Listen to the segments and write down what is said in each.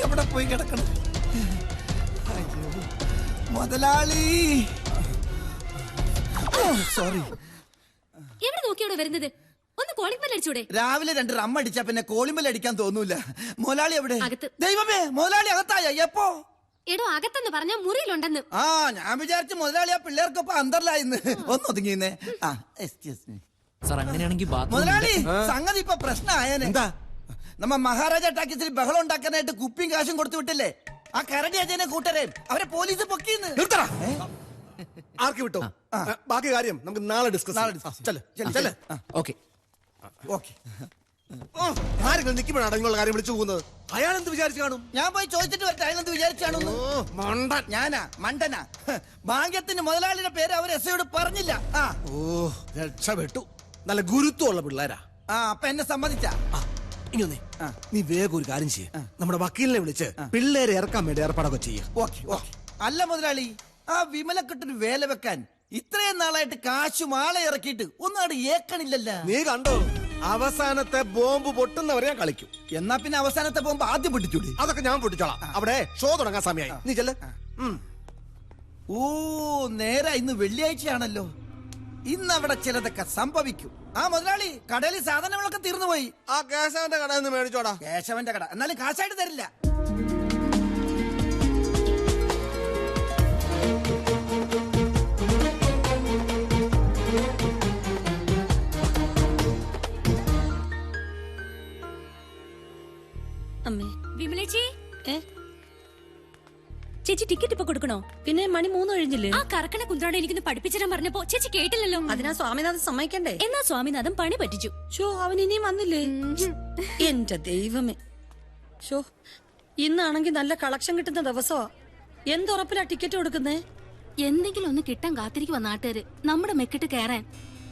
എവിടെ പോയി കിടക്കണം? മുതലാളി സോറി. എവിടെ നോക്കിയോടെ വരുന്നത്? ഒന്ന് കോളിംഗ് ബെൽ അടിച്ചൂടെ? രാവിലെ 2 റമ്മ അടിച്ചാ പിന്നെ കോളിംഗ് ബെൽ അടിക്കാൻ തോന്നൂല. മുതലാളി എവിടെ? അകത്ത്. ദൈവമേ, മുതലാളി അകത്തായ? എപ്പോ? എടോ അകത്തെന്ന് പറഞ്ഞ മുറിയിലുണ്ടെന്ന്. ആ, ഞാൻ വിചാരിച്ചു മുതലാളി ആ പിള്ളേർക്കൊപ്പം അന്തർലായിന്ന്. ഒന്ന് ഒതുങ്ങിന്നേ. മുതലാളി, സംഗതി ഇപ്പൊ പ്രശ്നമായേനെ. എന്താ? നമ്മ മഹാരാജ ടാക്കീസിൽ ബഹളം ഉണ്ടാക്കാനായിട്ട് കുപ്പിയും കാശും കൊടുത്തു വിട്ടില്ലേ? ആ കരടി അജയനെ കൂട്ടരെ അവരെ പോലീസ് പൊക്കിന്ന്. ആർക്ക് വിട്ടോ? ബാക്കി കാര്യം നമുക്ക് നാളെ ഡിസ്കസ്. ആരെങ്കിലും നിൽക്കുമ്പോഴാണ് നിങ്ങളുടെ കാര്യം വിളിച്ചു പോകുന്നത്. അയാൾ എന്ത് വിചാരിച്ചു കാണും? ഞാൻ പോയി ചോദിച്ചിട്ട് വരട്ടെ അയാൾ എന്ത് വിചാരിച്ചാണോ? മണ്ടൻ. ഞാനാ മണ്ടനാ? ഭാഗ്യത്തിന് മുതലാളിയുടെ പേര് അവർ എസ്ഐയോട് പറഞ്ഞില്ല. രക്ഷപ്പെട്ടു. നല്ല ഗുരുത്വമുള്ള പിള്ളേരാ. അപ്പൊ എന്നെ സമ്മതിച്ചാ? ഇനി ഒന്നേ, നീ വേഗം ഒരു കാര്യം ചെയ്യ. നമ്മുടെ വക്കീലിനെ വിളിച്ച് പിള്ളേരെ ഇറക്കാൻ വേണ്ടി ഏർപ്പാടൊക്കെ ചെയ്യ. അല്ല മുതലാളി, ആ വിമലക്കെട്ടൊരു വേല വെക്കാൻ ഇത്രയും നാളായിട്ട് കാശും ആളെ ഇറക്കിയിട്ട് ഒന്നും ഏക്കണില്ലല്ല. നീ കണ്ടോ? അവസാനത്തെ ബോംബ് പൊട്ടുന്നവരെ ഞാൻ കളിക്കും. എന്നാ പിന്നെ അവസാനത്തെ ബോംബ് ആദ്യം പൊട്ടിച്ചൂടി? അതൊക്കെ ഞാൻ പൊട്ടിച്ചോളാം. അവിടെ ഷോ തുടങ്ങാൻ സമയമായി. നീ ചെല്ല്. ഓ, നേരെ ഇന്ന് വെള്ളിയാഴ്ചയാണല്ലോ. ഇന്ന് അവിടെ ചിലതൊക്കെ സംഭവിക്കും. ആ മുതലാളി, കടയിൽ സാധനങ്ങളൊക്കെ തീർന്നുപോയി. ആ കേശവന്റെ കടയിൽ നിന്ന് മേടിച്ചോടാ. കേശവന്റെ കട എന്നാലും കാശായിട്ട് തരില്ല. വിമലേച്ചി, ചേച്ചി ടിക്കറ്റ് ഇപ്പൊ കൊടുക്കണോ? പിന്നെ മണി 3 കഴിഞ്ഞില്ലേ? ആ കറക്കണ കുന്ത്രാണ് എനിക്കൊന്ന് പഠിപ്പിച്ചിടാൻ പറഞ്ഞപ്പോ ചേച്ചി കേട്ടില്ലല്ലോ. അതിനാ സ്വാമിനാഥൻ സമ്മതിക്കണ്ടേ? എന്നാ സ്വാമിനാഥൻ പണി പറ്റിച്ചു. ഷോ, അവൻ ഇനിയും വന്നില്ലേ? എന്റെ ദൈവമേ. ഷോ, ഇന്നാണെങ്കി നല്ല കളക്ഷൻ കിട്ടുന്ന ദിവസമാ. എന്തുറപ്പിലാ ടിക്കറ്റ് കൊടുക്കുന്നേ? എന്തെങ്കിലും ഒന്ന് കിട്ടാൻ കാത്തിരിക്കുവാ നാട്ടുകാര് നമ്മുടെ മെക്കിട്ട് കയറാൻ.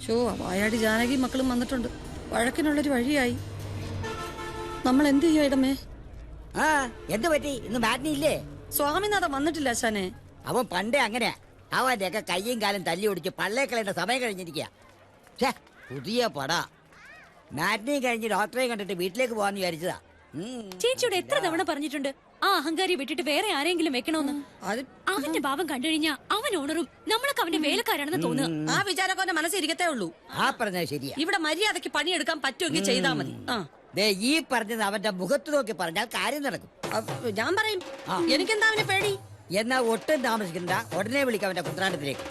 ഷോ, വായാടി ജാനകി മക്കളും വന്നിട്ടുണ്ട്. വഴക്കിനുള്ളൊരു വഴിയായി. നമ്മൾ എന്ത് ചെയ്യും ഇടമേ? എന്ത് പറ്റി? ഇന്ന് മാറ്റിനി ഇല്ലേ? സ്വാമിനാഥൻ വന്നിട്ടില്ല അച്ഛനെ. അവൻ പണ്ടേ അങ്ങനെയാ. അവന്റെ ഒക്കെ കയ്യും കാലും തല്ലി ഓടിച്ച് പള്ളേക്കളേണ്ട സമയം കഴിഞ്ഞിരിക്കുക. പുതിയ പടാ. മാറ്റിനി കഴിഞ്ഞ് ഡോക്ടറെ കണ്ടിട്ട് വീട്ടിലേക്ക് പോവാന്ന് വിചാരിച്ചതാ. ചേച്ചിയോട് എത്ര തവണ പറഞ്ഞിട്ടുണ്ട് ആ അഹങ്കാരി വിട്ടിട്ട് വേറെ ആരെങ്കിലും വെക്കണോന്ന്. അവന്റെ ഭാവം കണ്ടു കഴിഞ്ഞാ അവൻ ഓണറും നമ്മളൊക്കെ അവന്റെ വേലക്കാരാണെന്ന് തോന്നുക. ആ വിചാരമൊക്കെ അവന്റെ മനസ്സിരിക്കത്തേ ഉള്ളൂ. ആ പറഞ്ഞത് ശരിയാ. ഇവിടെ മര്യാദക്ക് പണിയെടുക്കാൻ പറ്റുമെങ്കിൽ ചെയ്താ മതി. ഈ പറഞ്ഞത് അവന്റെ മുഖത്ത് നോക്കി പറഞ്ഞാൽ കാര്യം നടക്കും. ഞാൻ പറയും. എനിക്കെന്താ അവനെ പേടി? എന്നാ ഒട്ടും താമസിക്കണ്ട, ഉടനെ വിളിക്കാം അവന്റെ കുത്രാണ്ടത്തിലേക്ക്.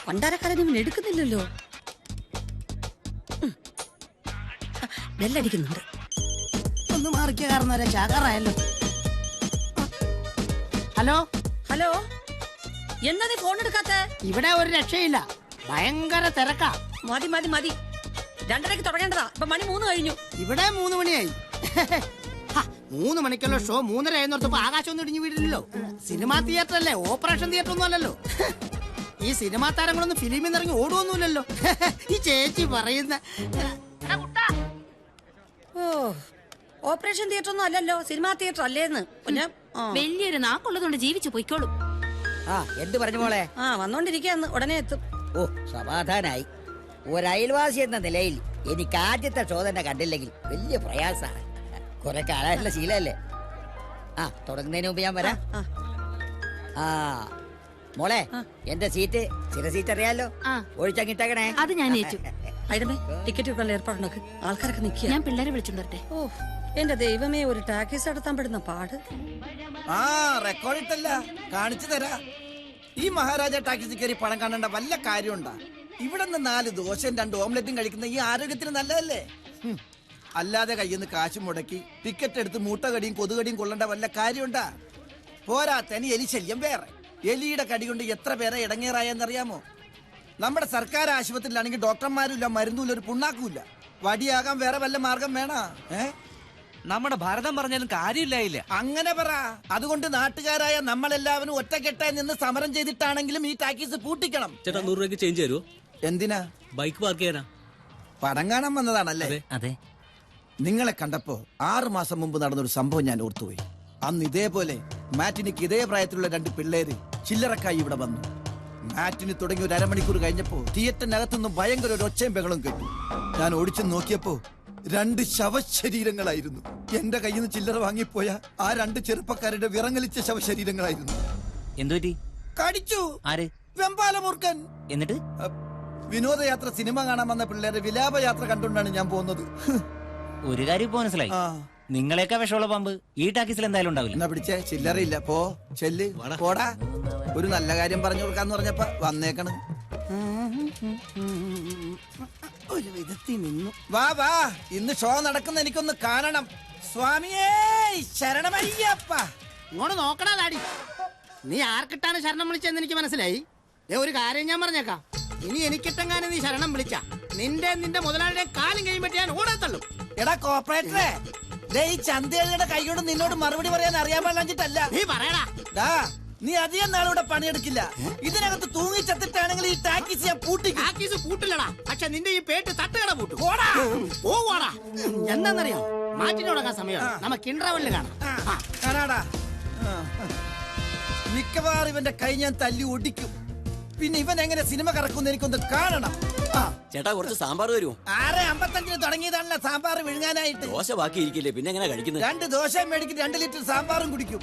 പണ്ടാരക്കാരൻ ഇവൻ എടുക്കുന്നില്ലല്ലോ. ബെല്ലടിക്കുന്നുണ്ട്. ഒന്ന് മാറിക്ക, കാരണം ചാകാറായല്ലോ. ഹലോ ഹലോ, എന്താ നീ ഫോൺ എടുക്കാത്ത? ഇവിടെ ഒരു രക്ഷയില്ല, ഭയങ്കര തിരക്കാ. മതി മതി മതി, 2:30 തുടങ്ങേണ്ടതാ. ഇപ്പൊ മണി 3 കഴിഞ്ഞു. ഇവിടെ 3 മണിയായി. 3 മണിക്കുള്ള ഷോ 3:30 ആയെന്നോർത്തപ്പോ ആകാശം ഒന്നും ഇടിഞ്ഞു വീടില്ലല്ലോ. സിനിമാ തിയേറ്റർ അല്ലേ, ഓപ്പറേഷൻ തിയേറ്റർ ഒന്നും അല്ലല്ലോ. ഈ സിനിമാ താരങ്ങളൊന്നും ഫിലിമിൽ നിന്ന് ഇറങ്ങി ഓടുവൊന്നുമില്ലല്ലോ. ഈ ചേച്ചി പറയുന്ന ഓപ്പറേഷൻ തിയേറ്റർ ഒന്നും അല്ലല്ലോ, സിനിമാ തിയേറ്റർ അല്ലേന്ന്. വലിയൊരു നാക്കുള്ളതുകൊണ്ട് ജീവിച്ചു പൊയ്ക്കോളും. എന്ത് പറഞ്ഞു മോളെ? വന്നോണ്ടിരിക്കാന്ന്, ഉടനെ എത്തും. ഓ, സമാധാനായി. ഒരയൽവാസി എന്ന നിലയിൽ എനിക്ക് ആദ്യത്തെ ഷോ തന്നെ കണ്ടില്ലെങ്കിൽ വലിയ പ്രയാസമാണ്. കുറെ കാലമായിട്ടുള്ള ശീലല്ലേ. തുടങ്ങുന്നതിന് മുമ്പ് ഞാൻ വരാം. മോളെ, എന്റെ സീറ്റ് ചില സീറ്റ് അറിയാലോ, ഒഴിച്ചങ്ങിട്ടേക്കണേ. അത് ഞാൻ ഏറ്റു. ടിക്കറ്റ് വെക്കാനുള്ള ഏർപ്പാടുണ്ടാക്ക്. ആൾക്കാരൊക്കെ നിൽക്കുക. ഞാൻ പിള്ളേരെ വിളിച്ചോണ്ടേ. ഓ, എന്റെ ദൈവമേ, ഒരു ടാക്സി നടത്താൻ പെടുന്ന പാട്. റെക്കോർഡിട്ടല്ല, കാണിച്ചു തരാ. ഈ മഹാരാജ ടാക്സി കയറി പണം കാണേണ്ട വല്ല കാര്യമുണ്ടാ? ഇവിടെ നിന്ന് 4 ദോശയും 2 ഓംലെറ്റും കഴിക്കുന്ന ഈ ആരോഗ്യത്തിന് നല്ലതല്ലേ? അല്ലാതെ കയ്യിൽ നിന്ന് കാശ് മുടക്കി ടിക്കറ്റ് എടുത്ത് മൂട്ടകടിയും കൊതുകടിയും കൊള്ളേണ്ട വല്ല കാര്യമുണ്ടാ? പോരാത്തനി എലി ശല്യം വേറെ. എലിയുടെ കടി കൊണ്ട് എത്ര പേരെ ഇടങ്ങേറായെന്നറിയാമോ? നമ്മുടെ സർക്കാർ ആശുപത്രിയിലാണെങ്കിൽ ഡോക്ടർമാരുമില്ല, മരുന്നുമില്ല, ഒരു പുണ്ണാക്കുമില്ല. വടിയാകാൻ വേറെ വല്ല മാർഗം വേണ? നമ്മുടെ ഭാരതം പറഞ്ഞാലും കാര്യമില്ലായില്ല. അങ്ങനെ പറ. അതുകൊണ്ട് നാട്ടുകാരായ നമ്മളെല്ലാവരും ഒറ്റക്കെട്ടായി നിന്ന് സമരം ചെയ്തിട്ടാണെങ്കിലും ഈ ടാക്സി പൂട്ടിക്കണം. ചേട്ടാ, 100 രൂപയ്ക്ക് ചേഞ്ച് തരുമോ? എന്തിനാ? ബൈക്ക് പാർക്ക് ചെയ്യാനാ. പടം കാണാൻ വന്നതാണല്ലേ? അതെ. നിങ്ങളെ കണ്ടപ്പോ 6 മാസം മുമ്പ് നടന്നൊരു സംഭവം ഞാൻ ഓർത്തുപോയി. അന്ന് ഇതേപോലെ മാറ്റിനിക്ക് ഇതേ പ്രായത്തിലുള്ള 2 പിള്ളേര് ചില്ലറക്കായി ഇവിടെ വന്നു. മാറ്റിന് തുടങ്ങി ഒരു അരമണിക്കൂർ കഴിഞ്ഞപ്പോ തിയേറ്ററിനകത്തുനിന്ന് ഭയങ്കര ഒരു ഒച്ചയും ബഹളം കേട്ടു. ഞാൻ ഓടിച്ചു നോക്കിയപ്പോ 2 ശവശരീരങ്ങളായിരുന്നു. എന്റെ കയ്യിൽ നിന്ന് ചില്ലറ വാങ്ങിപ്പോയ ആ 2 ചെറുപ്പക്കാരുടെ വിറങ്ങലിച്ച ശവശരീരങ്ങളായിരുന്നു. എന്തുപറ്റി? കടിച്ചു. ആര്? വെമ്പാലമൂർഖൻ. എന്നിട്ട് വിനോദയാത്ര സിനിമ കാണാൻ വന്ന പിള്ളേരെ വിലാപയാത്ര കണ്ടുകൊണ്ടാണ് ഞാൻ പോകുന്നത്. ഒരു കാര്യം ഇപ്പൊ മനസ്സിലായി, നിങ്ങളെയൊക്കെ വിഷമുള്ള പാമ്പ് ഈ ടാക്കീസിൽ എന്തായാലും ഉണ്ടാവില്ല. എന്നാ പിടിച്ചേ, ചില്ലറയില്ല. പോ ചെല്ല് പോടാ. ഒരു നല്ല കാര്യം പറഞ്ഞു കൊടുക്കാന്ന് പറഞ്ഞപ്പ വന്നേക്കണ്. ഒരു വിധത്തിൽ നിന്നു. വാ വാ, ഇന്ന് ഷോ നടക്കുന്ന എനിക്കൊന്ന് കാണണം. സ്വാമിയേ ശരണമയ്യപ്പ. ഇങ്ങോട്ട് നോക്കടാ താടി. നീ ആർക്കിട്ടാണ് ശരണം വിളിച്ചെന്ന് എനിക്ക് മനസ്സിലായി. ഒരു കാര്യം ഞാൻ പറഞ്ഞേക്കാം, ഇനി എനിക്കിട്ടെങ്ങാനും നീ ശരണം വിളിച്ച നിന്റെ മുതലാളിയുടെ കാലും കഴിയുമ്പോ ഞാൻ ഓടത്തുള്ളൂ. എടാ കോപ്പറേറ്ററെ, ഈ ചന്തയുടെ കൈയോട് നിന്നോട് മറുപടി പറയാൻ അറിയാൻ പാടില്ല. നീ പറയടാ. നീ അധികം നാളിവിടെ പണിയെടുക്കില്ല. ഇതിനകത്ത് തൂങ്ങി ചത്തിട്ടാണെങ്കിൽ ഈ ടാക്കീസ് ഞാൻ പൂട്ടിക്കും. ടാക്കീസ് പൂട്ടില്ലടാ, പക്ഷെ നിന്റെ ഈ പേട്ട് തട്ടുകട പൂട്ടും. പോവാടാ. എന്താന്നറിയാം, മാറ്റിന് തുടങ്ങാൻ സമയം. നമുക്ക് ഇന്റർവെല്ലിൽ കാണാടാ. മിക്കവാറും ഇവന്റെ കൈ ഞാൻ തല്ലി ഒടിക്കും. പിന്നെ ഇവൻ എങ്ങനെ സിനിമ കറക്കുന്ന എനിക്കൊന്ന് കാണണം. ചേട്ടാ കുറച്ച് സാമ്പാർ തരുമോ? 6:55 തുടങ്ങിയതാണല്ലോ സാമ്പാർ വിഴുങ്ങാനായിട്ട്. ദോശ ബാക്കിയിരിക്കില്ലേ, പിന്നെ എങ്ങനെ കഴിക്കുന്നത്? 2 ദോശയും മേടിക്കും, 2 ലിറ്റർ സാമ്പാറും കുടിക്കും.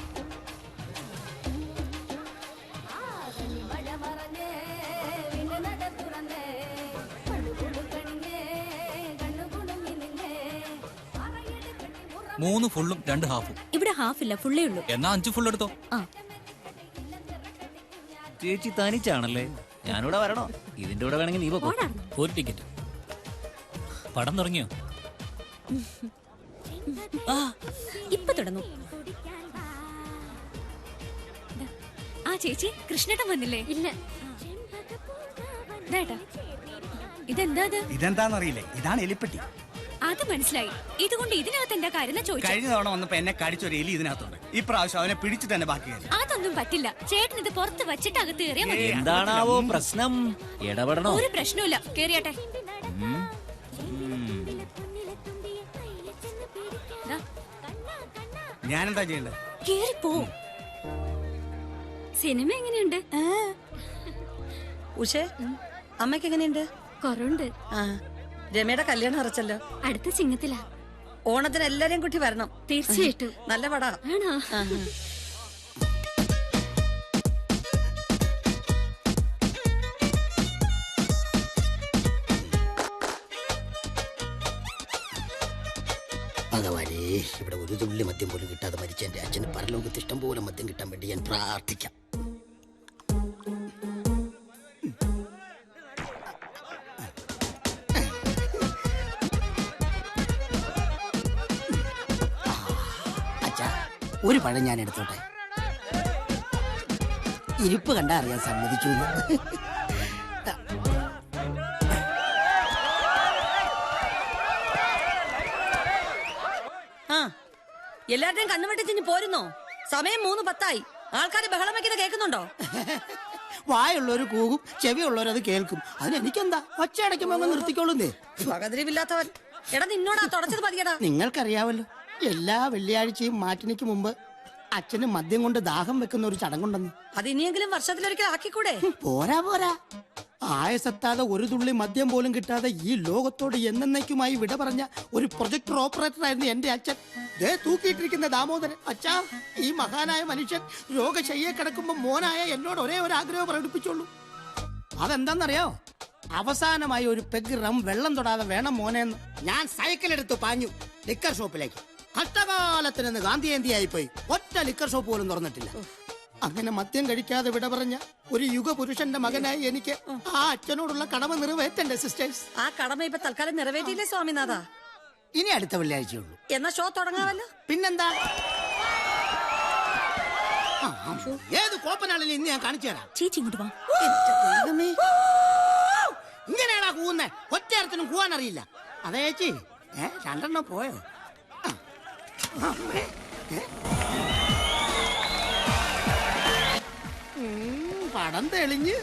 മൂന്ന് ഫുള്ളും 2 ഹാഫും. ഇവിടെ ഹാഫ് ഇല്ല, ഫുള്ളേ ഉള്ളൂ. എന്നാ 5 ഫുൾ എടുത്തോ. ചേച്ചി തനിച്ചാണല്ലേ? ഞാനിവിടെ വരണോ? ഇതിന്റെ കൂടെ വേണമെങ്കിൽ നീ പോ. ഒരു ടിക്കറ്റ്. പടം തുടങ്ങിയോ? ഇപ്പൊ തുടങ്ങും. ആ ചേച്ചി, കൃഷ്ണേട്ടൻ വന്നില്ലേ? ഇല്ല. ഇതെന്താ? ഇതെന്താന്നറിയില്ലേ? ഇതാണ് എലിപ്പെട്ടി. അത് മനസ്സിലായി. ഇതുകൊണ്ട് ഇതിനകത്ത് എന്താ കാര്യം ചോദിച്ചു. കഴിഞ്ഞ തവണ വന്നപ്പോ എന്നെ കടിച്ചൊരു എലി ഇതിനകത്തുണ്ട്. ഇപ്രാവശ്യം അവനെ പിടിച്ചു തന്നെ ബാക്കി. അതൊന്നും പറ്റില്ല. ചേട്ടൻ ഇത് പുറത്ത് വെച്ചിട്ട് അകത്ത് കയറിയാ മതി. എന്താണാവോ പ്രശ്നം? ഇടപെടണോ? ഒരു പ്രശ്നമില്ല, കേറിയാട്ടെ. ഞാനെന്താ ചെയ്യണ്ടേ? കേറിപ്പോ. സിനിമ എങ്ങനെയുണ്ട്? ഉഷേ, അമ്മയ്ക്ക് എങ്ങനെയുണ്ട്? കുറവുണ്ട്. ആ, രമയുടെ കല്യാണം അറച്ചല്ലോ. അടുത്ത ചിങ്ങത്തിലാ. ഓണത്തിന് എല്ലാരെയും കൂട്ടി വരണം. തീർച്ചയായിട്ടും. നല്ല പടാ. ആണോ? ഭഗവാനേ, ഇവിടെ ഒരു തുള്ളി മദ്യം പോലും കിട്ടാതെ മരിച്ച എന്റെ അച്ഛന് പരലോകത്ത് ഇഷ്ടം പോലെ മദ്യം കിട്ടാൻ വേണ്ടി ഞാൻ പ്രാർത്ഥിക്കാം. അച്ഛാ, ഒരു പഴം ഞാൻ എടുത്തോട്ടെ. ഇരിപ്പ് കണ്ടാ അറിയാൻ സമ്മതിച്ചു. ആ, എല്ലാരുടെയും കണ്ണുവെട്ടിച്ചിഞ്ഞ് പോരുന്നോ? സമയം 3:10. ആൾക്കാര് ബഹളം വയ്ക്കുന്ന കേൾക്കുന്നുണ്ടോ? വായുള്ളവര് കൂകും, ചെവിയുള്ളവരത് കേൾക്കും. അതിനെനിക്കെന്താ, ഒച്ചയടയ്ക്കുമ്പോ അങ്ങ് നിർത്തിക്കോളുന്നേ. പകതിരിവില്ലാത്തവൻ. എടാ, നിന്നോടാ തുടച്ചത് പതിയടാ. നിങ്ങൾക്കറിയാവല്ലോ, എല്ലാ വെള്ളിയാഴ്ചയും മാറ്റിനിക്ക് മുമ്പ് അച്ഛന് മദ്യം കൊണ്ട് ദാഹം വെക്കുന്ന ഒരു ചടങ്ങുണ്ടെന്ന്. അത് ഇനിയെങ്കിലും വർഷത്തിലൊരിക്കൽ ആക്കിക്കൂടെ? പോരാ പോരാ, ആയസെത്താതെ ഒരു തുള്ളി മദ്യം പോലും കിട്ടാതെ ഈ ലോകത്തോട് എന്നേക്കുമായി വിട പറഞ്ഞ ഒരു പ്രൊജക്ടർ ഓപ്പറേറ്റർ ആയിരുന്നു എന്റെ അച്ഛൻ. ദേ തൂക്കിയിട്ടിരിക്കുന്ന ദാമോദരൻ. അച്ഛാ, ഈ മഹാനായ മനുഷ്യൻ രോഗശയ്യെ കിടക്കുമ്പോ മോനായ എന്നോട് ഒരേ ഒരു ആഗ്രഹം പ്രകടിപ്പിച്ചോളൂ. അതെന്താന്നറിയോ? അവസാനമായി ഒരു പെഗ് റം വെള്ളം തൊടാതെ വേണം മോനെന്ന്. ഞാൻ സൈക്കിൾ എടുത്ത് പാഞ്ഞു ലിക്കർ ഷോപ്പിലേക്ക്. കഷ്ടകാലത്തിന് നിന്ന് ഗാന്ധിജയന്തിയായി പോയി. ഒറ്റ ലിക്കർ ഷോപ്പ് പോലും തുറന്നിട്ടില്ല. അങ്ങനെ മദ്യം കഴിക്കാതെ വിട പറഞ്ഞ ഒരു യുഗപുരുഷന്റെ മകനായി എനിക്ക് ആ അച്ഛനോടുള്ള കടമ നിറവേറ്റണ്ടേ സിസ്റ്റേഴ്സ്? ആ കടമ ഇപ്പൊ തൽക്കാലം നിറവേറ്റിയില്ലേ സ്വാമിനാഥ? ഇനി അടുത്ത വെള്ളിയാഴ്ചയുള്ളൂ. എന്നാ ഷോ തുടങ്ങാമല്ലോ. പിന്നെന്താ, ഏത് കോപ്പനാണെങ്കിലും ഇന്ന് ഞാൻ കാണിച്ചു തരാം. ചേച്ചി ഇങ്ങോട്ട് വാ. ഇങ്ങനെയാണാ കൂവുന്നേ? ഒറ്റയരത്തിനും കൂവാൻ അറിയില്ല. അതേ ചേച്ചി, 2 പോയോ? പടം തെളിഞ്ഞ്